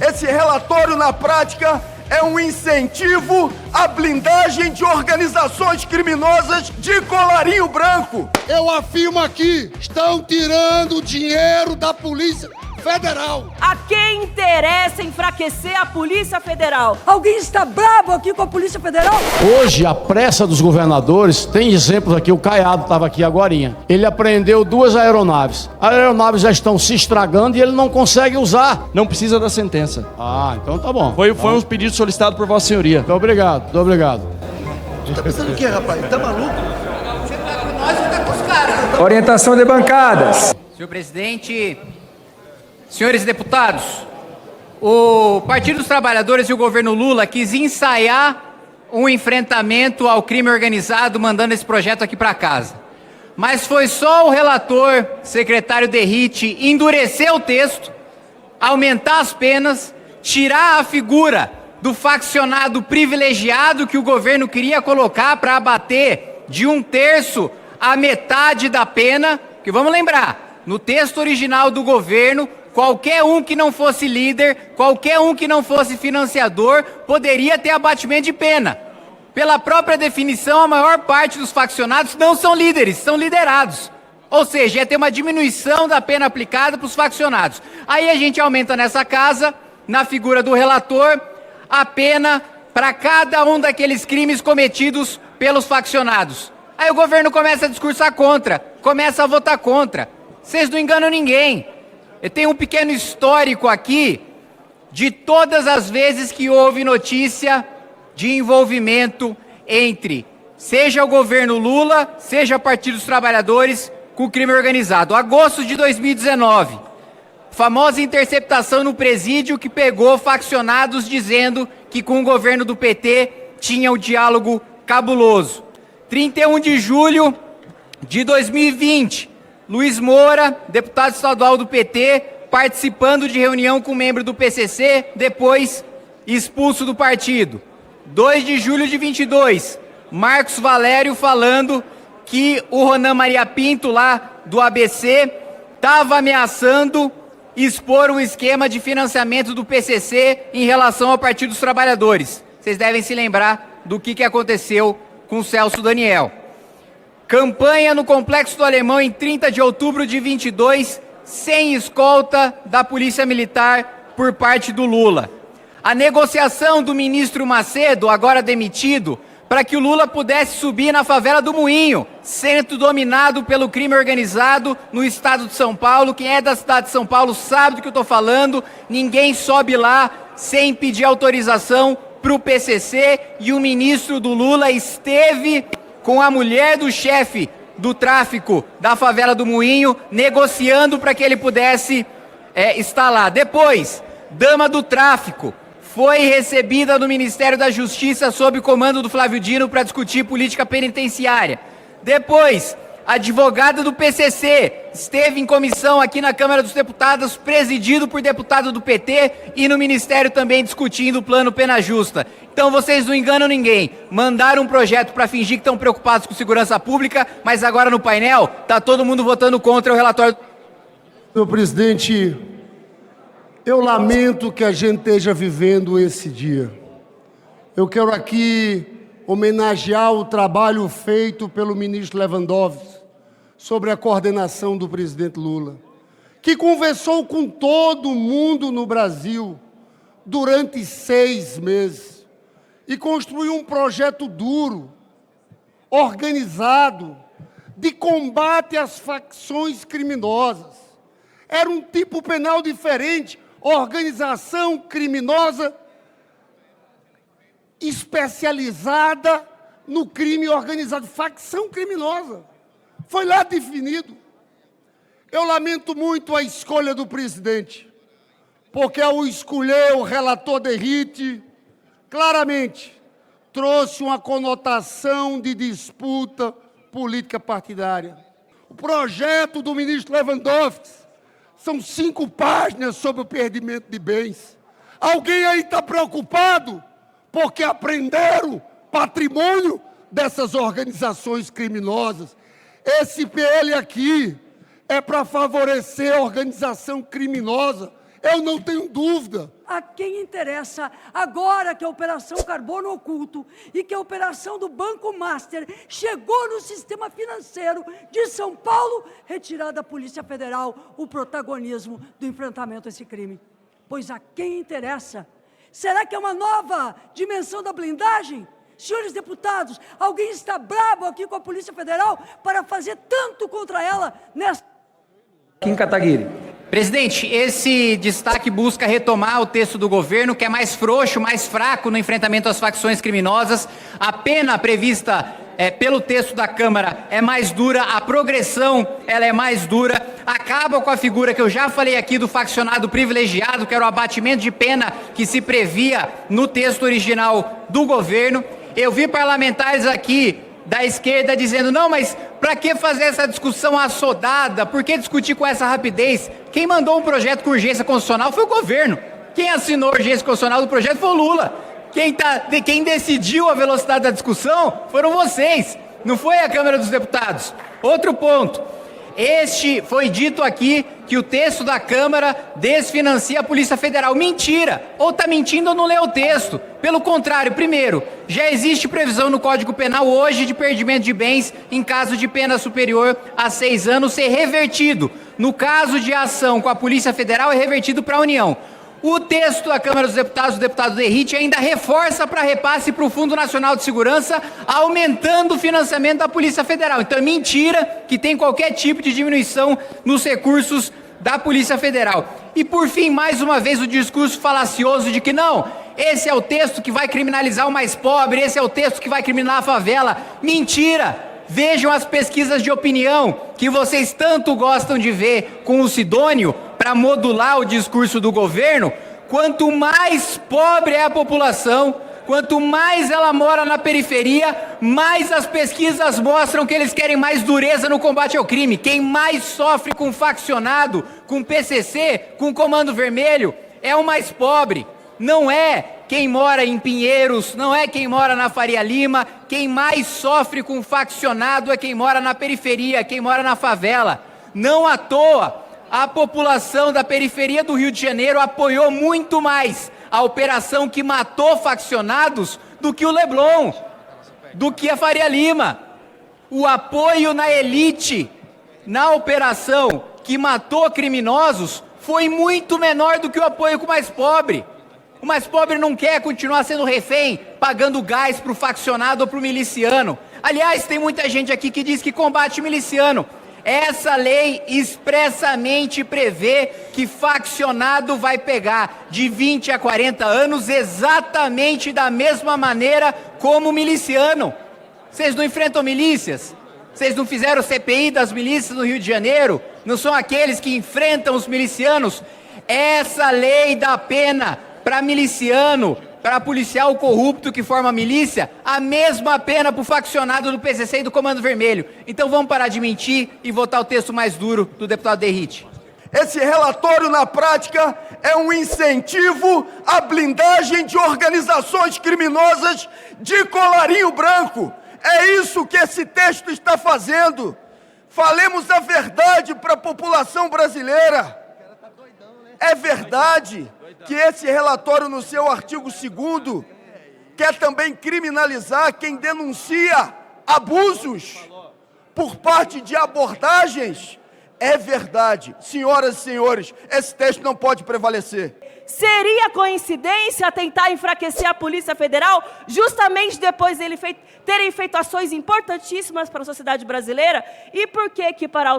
Esse relatório, na prática, é um incentivo à blindagem de organizações criminosas de colarinho branco. Eu afirmo aqui, estão tirando o dinheiro da Polícia Federal. A quem interessa enfraquecer a Polícia Federal? Alguém está bravo aqui com a Polícia Federal? Hoje, a pressa dos governadores, tem exemplos aqui, o Caiado estava aqui agorinha. Ele apreendeu 2 aeronaves. As aeronaves já estão se estragando e ele não consegue usar. Não precisa da sentença. Ah, então tá bom. Foi um pedido solicitado por Vossa Senhoria. Muito obrigado, muito obrigado. Tu tá pensando o quê, rapaz? Tá maluco? Você tá com nós ou tá com os caras? Orientação de bancadas. Senhor presidente, senhores deputados, o Partido dos Trabalhadores e o governo Lula quis ensaiar um enfrentamento ao crime organizado mandando esse projeto aqui para casa. Mas foi só o relator, secretário Derrite, endurecer o texto, aumentar as penas, tirar a figura do faccionado privilegiado que o governo queria colocar para abater de 1/3 a metade da pena, que vamos lembrar, no texto original do governo, qualquer um que não fosse líder, qualquer um que não fosse financiador, poderia ter abatimento de pena. Pela própria definição, a maior parte dos faccionados não são líderes, são liderados. Ou seja, ia ter uma diminuição da pena aplicada para os faccionados. Aí a gente aumenta nessa casa, na figura do relator, a pena para cada um daqueles crimes cometidos pelos faccionados. Aí o governo começa a discursar contra, começa a votar contra. Vocês não enganam ninguém. Eu tenho um pequeno histórico aqui de todas as vezes que houve notícia de envolvimento entre, seja o governo Lula, seja o Partido dos Trabalhadores, com o crime organizado. Agosto de 2019, famosa interceptação no presídio que pegou faccionados dizendo que com o governo do PT tinha um diálogo cabuloso. 31 de julho de 2020, Luiz Moura, deputado estadual do PT, participando de reunião com membro do PCC, depois expulso do partido. 2 de julho de 22, Marcos Valério falando que o Ronan Maria Pinto, lá do ABC, estava ameaçando expor um esquema de financiamento do PCC em relação ao Partido dos Trabalhadores. Vocês devem se lembrar do que aconteceu com o Celso Daniel. Campanha no Complexo do Alemão em 30 de outubro de 22, sem escolta da Polícia Militar por parte do Lula. A negociação do ministro Macedo, agora demitido, para que o Lula pudesse subir na favela do Moinho, centro dominado pelo crime organizado no estado de São Paulo. Quem é da cidade de São Paulo sabe do que eu estou falando. Ninguém sobe lá sem pedir autorização para o PCC, e o ministro do Lula esteve com a mulher do chefe do tráfico da favela do Moinho, negociando para que ele pudesse estar lá. Depois, dama do tráfico foi recebida no Ministério da Justiça sob comando do Flávio Dino para discutir política penitenciária. Depois, advogada do PCC esteve em comissão aqui na Câmara dos Deputados, presidido por deputado do PT, e no Ministério também discutindo o plano Pena Justa. Então vocês não enganam ninguém. Mandaram um projeto para fingir que estão preocupados com segurança pública, mas agora no painel está todo mundo votando contra o relatório. Senhor presidente, eu lamento que a gente esteja vivendo esse dia. Eu quero aqui homenagear o trabalho feito pelo ministro Lewandowski sobre a coordenação do presidente Lula, que conversou com todo mundo no Brasil durante 6 meses e construiu um projeto duro, organizado, de combate às facções criminosas. Era um tipo penal diferente, organização criminosa especializada no crime organizado, facção criminosa. Foi lá definido. Eu lamento muito a escolha do presidente, porque ao escolher o relator Derrite, claramente trouxe uma conotação de disputa política partidária. O projeto do ministro Lewandowski são 5 páginas sobre o perdimento de bens. Alguém aí está preocupado porque apreenderam patrimônio dessas organizações criminosas? Esse PL aqui é para favorecer a organização criminosa, Eu não tenho dúvida. A quem interessa, agora que a Operação Carbono Oculto e que a operação do Banco Master chegou no sistema financeiro de São Paulo, retirar da Polícia Federal o protagonismo do enfrentamento a esse crime. Pois a quem interessa? Será que é uma nova dimensão da blindagem? Senhores deputados, alguém está bravo aqui com a Polícia Federal para fazer tanto contra ela nessa... Kim Kataguiri. Presidente, esse destaque busca retomar o texto do governo, que é mais frouxo, mais fraco no enfrentamento às facções criminosas. A pena prevista pelo texto da Câmara é mais dura, a progressão ela é mais dura, acaba com a figura que eu já falei aqui do faccionado privilegiado, que era o abatimento de pena que se previa no texto original do governo. Eu vi parlamentares aqui da esquerda dizendo, não, mas para que fazer essa discussão assodada? Por que discutir com essa rapidez? Quem mandou um projeto com urgência constitucional foi o governo. Quem assinou a urgência constitucional do projeto foi o Lula. Quem decidiu a velocidade da discussão foram vocês, não foi a Câmara dos Deputados. Outro ponto, foi dito aqui que o texto da Câmara desfinancia a Polícia Federal. Mentira! Ou está mentindo ou não leu o texto. Pelo contrário, primeiro, já existe previsão no Código Penal hoje de perdimento de bens em caso de pena superior a 6 anos ser revertido. No caso de ação com a Polícia Federal, é revertido para a União. O texto da Câmara dos Deputados, o deputado Derrite, ainda reforça para repasse para o Fundo Nacional de Segurança, aumentando o financiamento da Polícia Federal. Então é mentira que tem qualquer tipo de diminuição nos recursos da Polícia Federal. E por fim, mais uma vez, o discurso falacioso de que não, esse é o texto que vai criminalizar o mais pobre, esse é o texto que vai criminalizar a favela. Mentira! Vejam as pesquisas de opinião que vocês tanto gostam de ver com o Sidônio para modular o discurso do governo. Quanto mais pobre é a população, quanto mais ela mora na periferia, mais as pesquisas mostram que eles querem mais dureza no combate ao crime. Quem mais sofre com faccionado, com PCC, com Comando Vermelho, é o mais pobre. Não é quem mora em Pinheiros, não é quem mora na Faria Lima. Quem mais sofre com faccionado é quem mora na periferia, quem mora na favela. Não à toa, a população da periferia do Rio de Janeiro apoiou muito mais a operação que matou faccionados do que o Leblon, do que a Faria Lima. O apoio na elite, na operação que matou criminosos, foi muito menor do que o apoio com o mais pobre. O mais pobre não quer continuar sendo refém, pagando gás para o faccionado ou para o miliciano. Aliás, tem muita gente aqui que diz que combate miliciano. Essa lei expressamente prevê que faccionado vai pegar de 20 a 40 anos exatamente da mesma maneira como miliciano. Vocês não enfrentam milícias? Vocês não fizeram CPI das milícias no Rio de Janeiro? Não são aqueles que enfrentam os milicianos? Essa lei dá pena para miliciano, para policial corrupto que forma milícia, a mesma pena para o faccionado do PCC e do Comando Vermelho. Então vamos parar de mentir e votar o texto mais duro do deputado Derrite. Esse relatório, na prática, é um incentivo à blindagem de organizações criminosas de colarinho branco. É isso que esse texto está fazendo. Falemos a verdade para a população brasileira. É verdade que esse relatório, no seu artigo 2º, quer também criminalizar quem denuncia abusos por parte de abordagens. É verdade. Senhoras e senhores, esse texto não pode prevalecer. Seria coincidência tentar enfraquecer a Polícia Federal justamente depois dele terem feito ações importantíssimas para a sociedade brasileira? E por que equiparar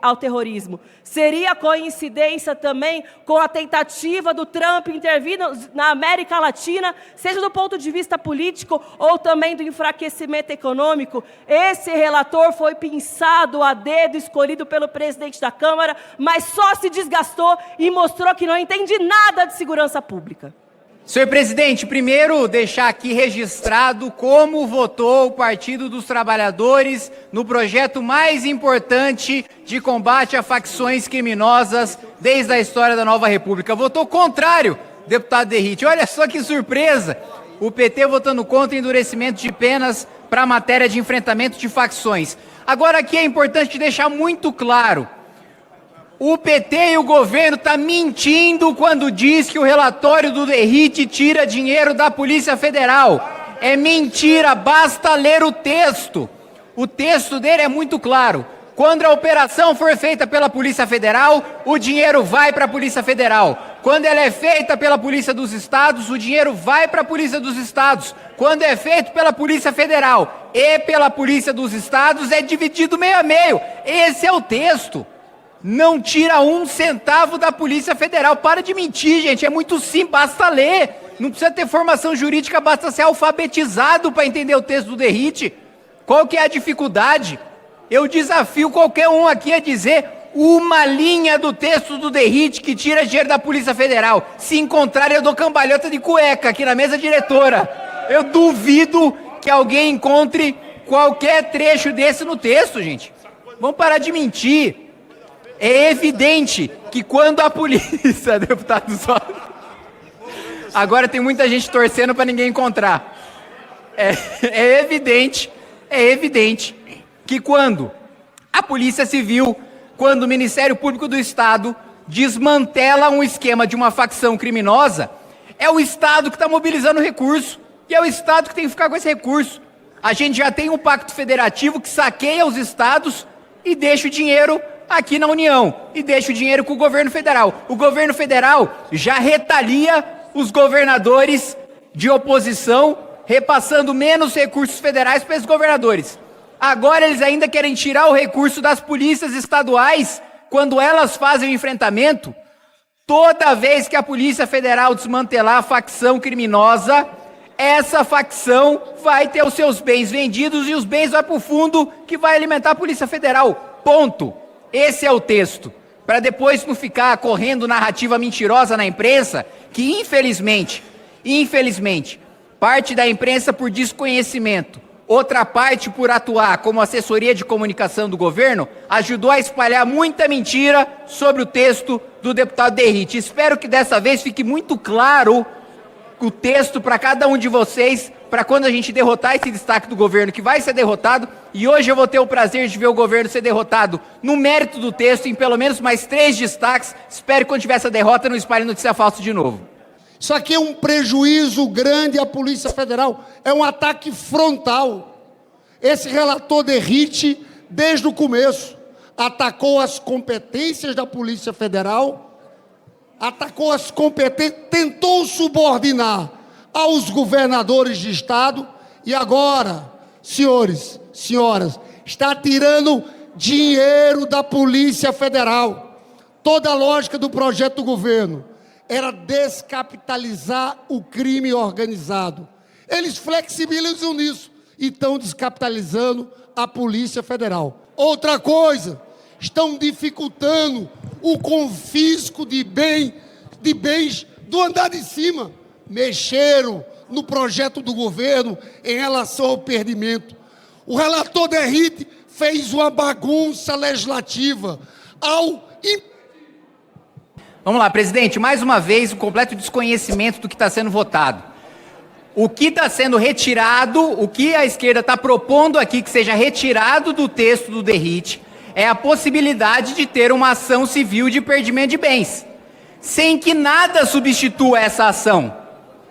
ao terrorismo? Seria coincidência também com a tentativa do Trump intervir na América Latina, seja do ponto de vista político ou também do enfraquecimento econômico? Esse relator foi pensado a dedo, escolhido pelo presidente da Câmara, mas só se desgastou e mostrou que não entende nada de segurança pública. Senhor presidente, primeiro deixar aqui registrado como votou o Partido dos Trabalhadores no projeto mais importante de combate a facções criminosas desde a história da Nova República. Votou contrário, deputado Derrite. Olha só que surpresa, o PT votando contra endurecimento de penas para a matéria de enfrentamento de facções. Agora aqui é importante deixar muito claro, O PT e o governo estão mentindo quando diz que o relatório do Derrite tira dinheiro da Polícia Federal. É mentira, basta ler o texto. O texto dele é muito claro. Quando a operação for feita pela Polícia Federal, o dinheiro vai para a Polícia Federal. Quando ela é feita pela Polícia dos Estados, o dinheiro vai para a Polícia dos Estados. Quando é feito pela Polícia Federal e pela Polícia dos Estados, é dividido meio a meio. Esse é o texto. Não tira um centavo da Polícia Federal. Para de mentir, gente. É muito simples, basta ler. Não precisa ter formação jurídica, basta ser alfabetizado para entender o texto do Derrite. Qual que é a dificuldade? Eu desafio qualquer um aqui a dizer uma linha do texto do Derrite que tira dinheiro da Polícia Federal. Se encontrar, eu dou cambalhota de cueca aqui na mesa diretora. Eu duvido que alguém encontre qualquer trecho desse no texto, gente. Vamos parar de mentir. É evidente que quando a polícia... Deputado só... Agora tem muita gente torcendo para ninguém encontrar. É evidente que quando a Polícia Civil, quando o Ministério Público do Estado desmantela um esquema de uma facção criminosa, é o Estado que está mobilizando recurso, e é o Estado que tem que ficar com esse recurso. A gente já tem um pacto federativo que saqueia os estados e deixa o dinheiro aqui na União, e deixa o dinheiro com o governo federal. O governo federal já retalia os governadores de oposição, repassando menos recursos federais para esses governadores. Agora eles ainda querem tirar o recurso das polícias estaduais quando elas fazem o enfrentamento. Toda vez que a Polícia Federal desmantelar a facção criminosa, essa facção vai ter os seus bens vendidos e os bens vão para o fundo que vai alimentar a Polícia Federal. Ponto. Esse é o texto. Para depois não ficar correndo narrativa mentirosa na imprensa, que infelizmente, parte da imprensa por desconhecimento, outra parte por atuar como assessoria de comunicação do governo, ajudou a espalhar muita mentira sobre o texto do deputado Derrite. Espero que dessa vez fique muito claro o texto para cada um de vocês, para quando a gente derrotar esse destaque do governo, que vai ser derrotado, e hoje eu vou ter o prazer de ver o governo ser derrotado no mérito do texto, em pelo menos mais 3 destaques. Espero que quando tiver essa derrota não espalhe notícia falsa de novo. Isso aqui é um prejuízo grande à Polícia Federal, é um ataque frontal. Esse relator Derrite, desde o começo, atacou as competências da Polícia Federal, atacou as competências, tentou subordinar aos governadores de estado e agora, senhores, senhoras, está tirando dinheiro da Polícia Federal. Toda a lógica do projeto do governo era descapitalizar o crime organizado. Eles flexibilizam nisso e estão descapitalizando a Polícia Federal. Outra coisa, estão dificultando o confisco de bens do andar de cima. Mexeram no projeto do governo em relação ao perdimento. O relator Derrite fez uma bagunça legislativa ao... Vamos lá, presidente, mais uma vez o completo desconhecimento do que está sendo votado. O que está sendo retirado, o que a esquerda está propondo aqui que seja retirado do texto do Derrite é a possibilidade de ter uma ação civil de perdimento de bens, sem que nada substitua essa ação.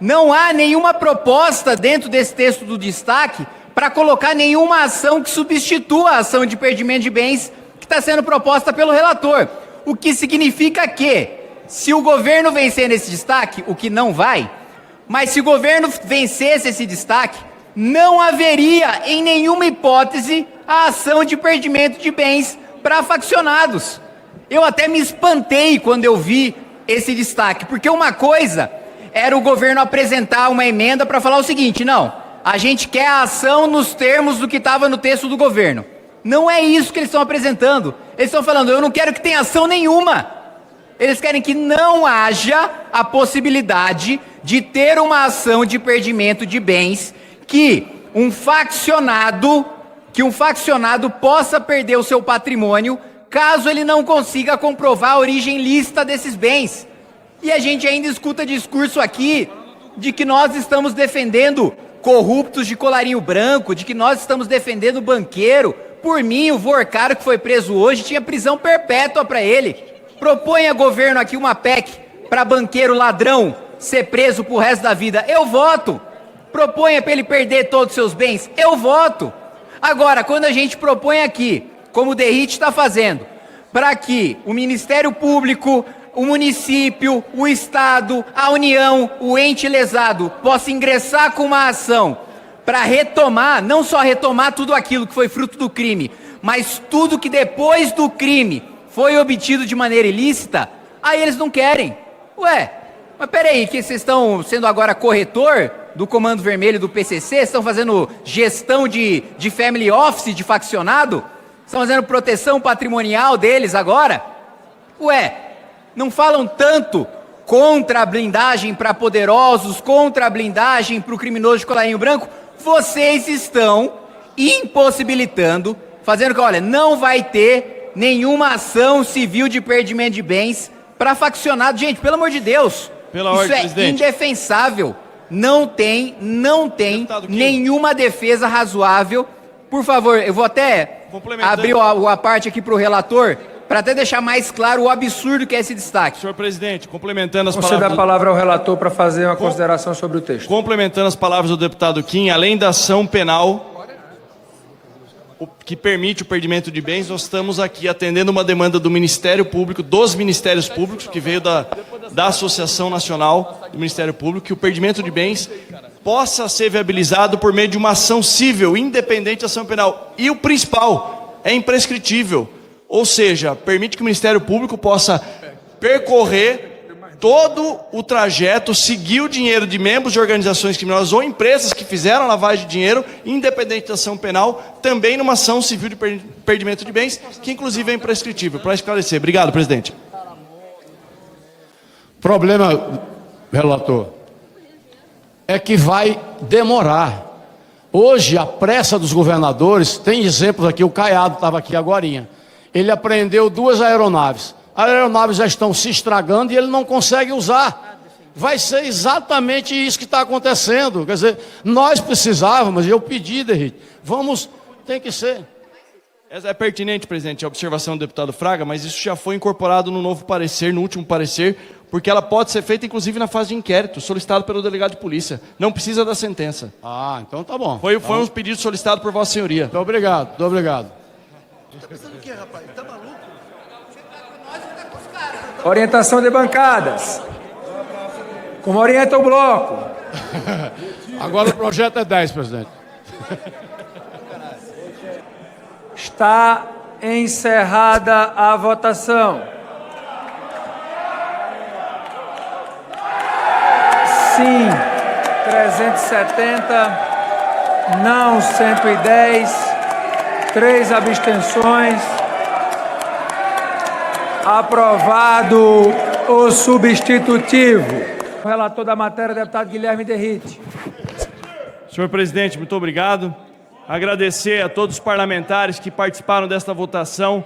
Não há nenhuma proposta dentro desse texto do destaque para colocar nenhuma ação que substitua a ação de perdimento de bens que está sendo proposta pelo relator. O que significa que, se o governo vencer nesse destaque, o que não vai, mas se o governo vencesse esse destaque, não haveria em nenhuma hipótese a ação de perdimento de bens para faccionados. Eu até me espantei quando eu vi esse destaque, porque uma coisa era o governo apresentar uma emenda para falar o seguinte: não, a gente quer a ação nos termos do que estava no texto do governo. Não é isso que eles estão apresentando. Eles estão falando, eu não quero que tenha ação nenhuma. Eles querem que não haja a possibilidade de ter uma ação de perdimento de bens que um faccionado possa perder o seu patrimônio caso ele não consiga comprovar a origem lícita desses bens. E a gente ainda escuta discurso aqui de que nós estamos defendendo corruptos de colarinho branco, de que nós estamos defendendo banqueiro. Por mim, o Vorcaro que foi preso hoje tinha prisão perpétua para ele. Proponha governo aqui uma PEC para banqueiro ladrão ser preso pro resto da vida. Eu voto. Proponha para ele perder todos os seus bens. Eu voto. Agora, quando a gente propõe aqui, como o Derrite está fazendo, para que o Ministério Público, o município, o Estado, a União, o ente lesado possa ingressar com uma ação para retomar, não só retomar tudo aquilo que foi fruto do crime, mas tudo que depois do crime foi obtido de maneira ilícita, aí eles não querem. Ué, mas peraí, que vocês estão sendo agora corretor do Comando Vermelho do PCC? Estão fazendo gestão de family office, de faccionado? Estão fazendo proteção patrimonial deles agora? Ué, não falam tanto contra a blindagem para poderosos, contra a blindagem para o criminoso de colarinho branco? Vocês estão impossibilitando, fazendo que, olha, não vai ter nenhuma ação civil de perdimento de bens para faccionado. Gente, pelo amor de Deus, isso é indefensável. Não tem nenhuma defesa razoável. Por favor, eu vou até abrir a parte aqui para o relator, para até deixar mais claro o absurdo que é esse destaque. Senhor presidente, complementando as Você palavras... dá a palavra ao relator para fazer uma consideração sobre o texto. Complementando as palavras do deputado Kim, além da ação penal que permite o perdimento de bens, nós estamos aqui atendendo uma demanda do Ministério Público, dos Ministérios Públicos, que veio da Associação Nacional do Ministério Público, que o perdimento de bens possa ser viabilizado por meio de uma ação civil, independente da ação penal. E o principal, é imprescritível. Ou seja, permite que o Ministério Público possa percorrer todo o trajeto, seguir o dinheiro de membros de organizações criminosas ou empresas que fizeram lavagem de dinheiro, independente da ação penal, também numa ação civil de perdimento de bens, que inclusive é imprescritível. Para esclarecer. Obrigado, presidente. Problema, relator, é que vai demorar. Hoje, a pressa dos governadores, tem exemplos aqui, o Caiado estava aqui agorinha. Ele apreendeu 2 aeronaves. As aeronaves já estão se estragando e ele não consegue usar. Vai ser exatamente isso que está acontecendo. Quer dizer, nós precisávamos, e eu pedi, Derrite, tem que ser. É pertinente, presidente, a observação do deputado Fraga, mas isso já foi incorporado no novo parecer, no último parecer, porque ela pode ser feita, inclusive, na fase de inquérito, solicitado pelo delegado de polícia. Não precisa da sentença. Ah, então tá bom. Foi um pedido solicitado por Vossa Senhoria. Muito obrigado, muito obrigado. Tá pensando o quê, rapaz? Tá maluco? Orientação de bancadas. Como orienta o bloco. Agora o projeto é 10, presidente. Está encerrada a votação. Sim, 370. Não, 110. 3 abstenções. Aprovado o substitutivo. O relator da matéria, deputado Guilherme Derrite. Senhor presidente, muito obrigado. Agradecer a todos os parlamentares que participaram desta votação.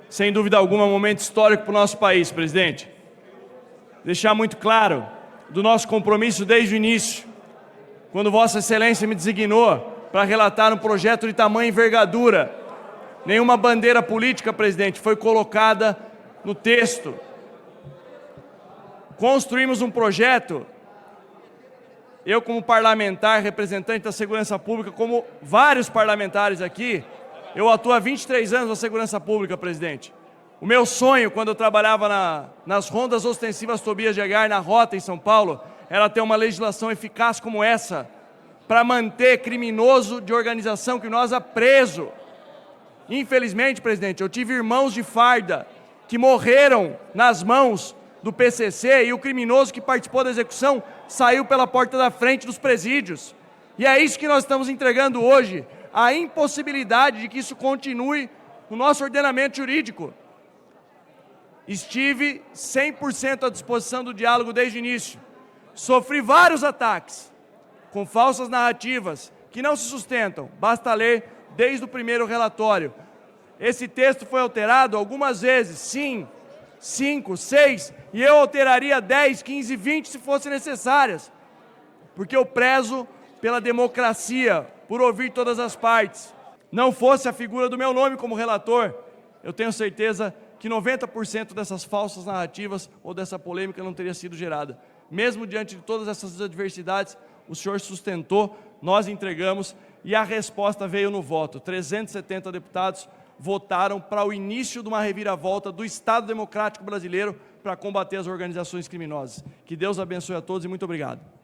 Sem dúvida alguma, um momento histórico para o nosso país, presidente. Deixar muito claro do nosso compromisso desde o início, quando Vossa Excelência me designou para relatar um projeto de tamanha envergadura. Nenhuma bandeira política, presidente, foi colocada no texto. Construímos um projeto, eu como parlamentar, representante da segurança pública, como vários parlamentares aqui, eu atuo há 23 anos na segurança pública, presidente. O meu sonho, quando eu trabalhava nas rondas ostensivas Tobias de Aguiar, na Rota, em São Paulo, era ter uma legislação eficaz como essa, para manter criminoso de organização criminosa preso. Infelizmente, presidente, eu tive irmãos de farda que morreram nas mãos do PCC e o criminoso que participou da execução saiu pela porta da frente dos presídios. E é isso que nós estamos entregando hoje, a impossibilidade de que isso continue no nosso ordenamento jurídico. Estive 100% à disposição do diálogo desde o início. Sofri vários ataques com falsas narrativas que não se sustentam. Basta ler desde o primeiro relatório. Esse texto foi alterado algumas vezes, sim, 5, 6, e eu alteraria 10, 15, 20 se fossem necessárias, porque eu prezo pela democracia, por ouvir todas as partes. Não fosse a figura do meu nome como relator, eu tenho certeza que 90% dessas falsas narrativas ou dessa polêmica não teria sido gerada. Mesmo diante de todas essas adversidades, o senhor sustentou, nós entregamos e a resposta veio no voto. 370 deputados votaram para o início de uma reviravolta do Estado Democrático Brasileiro para combater as organizações criminosas. Que Deus abençoe a todos e muito obrigado.